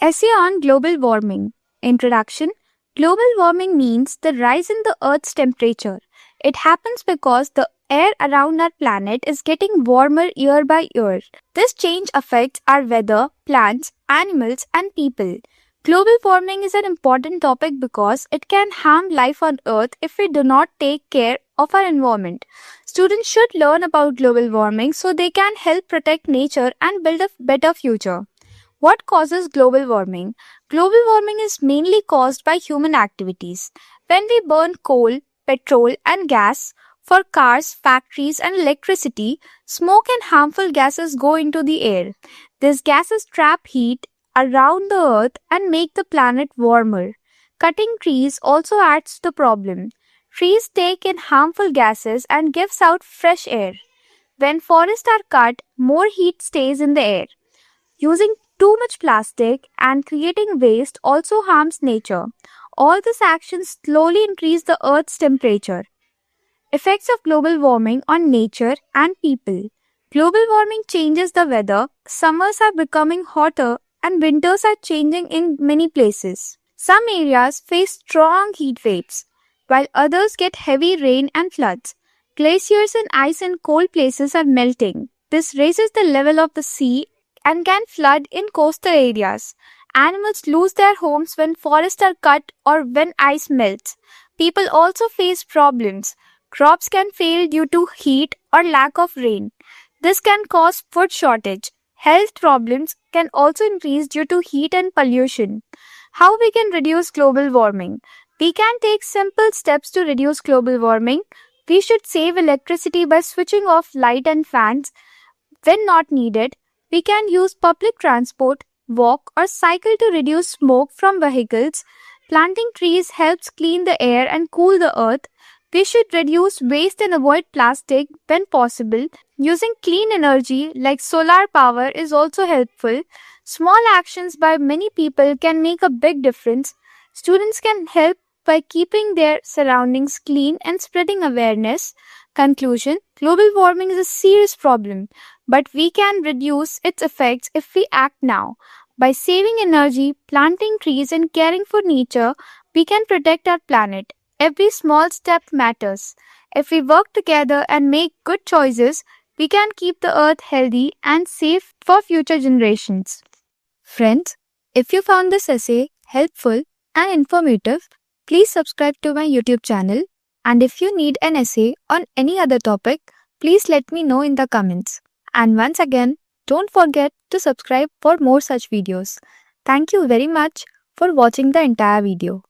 Essay on Global Warming. Introduction. Global warming means the rise in the Earth's temperature. It happens because the air around our planet is getting warmer year by year. This change affects our weather, plants, animals, and people. Global warming is an important topic because it can harm life on Earth if we do not take care of our environment. Students should learn about global warming so they can help protect nature and build a better future. What causes global warming? Global warming is mainly caused by human activities. When we burn coal, petrol, and gas for cars, factories, and electricity, smoke and harmful gases go into the air. These gases trap heat around the earth and make the planet warmer. Cutting trees also adds to the problem. Trees take in harmful gases and gives out fresh air. When forests are cut, more heat stays in the air. Using too much plastic and creating waste also harms nature. All these actions slowly increase the Earth's temperature. Effects of global warming on nature and people. Global warming changes the weather. Summers are becoming hotter and winters are changing in many places. Some areas face strong heat waves, while others get heavy rain and floods. Glaciers and ice in cold places are melting. This raises the level of the sea and can flood in coastal areas. Animals lose their homes when forests are cut or when ice melts. People also face problems. Crops can fail due to heat or lack of rain. This can cause food shortage. Health problems can also increase due to heat and pollution. How we can reduce global warming? We can take simple steps to reduce global warming. We should save electricity by switching off light and fans when not needed. We can use public transport, walk, or cycle to reduce smoke from vehicles. Planting trees helps clean the air and cool the earth. We should reduce waste and avoid plastic when possible. Using clean energy like solar power is also helpful. Small actions by many people can make a big difference. Students can help by keeping their surroundings clean and spreading awareness. Conclusion: global warming is a serious problem, but we can reduce its effects if we act now. By saving energy, planting trees, and caring for nature, we can protect our planet. Every small step matters. If we work together and make good choices, we can keep the earth healthy and safe for future generations. Friends, if you found this essay helpful and informative, please subscribe to my YouTube channel. And if you need an essay on any other topic, please let me know in the comments. And once again, don't forget to subscribe for more such videos. Thank you very much for watching the entire video.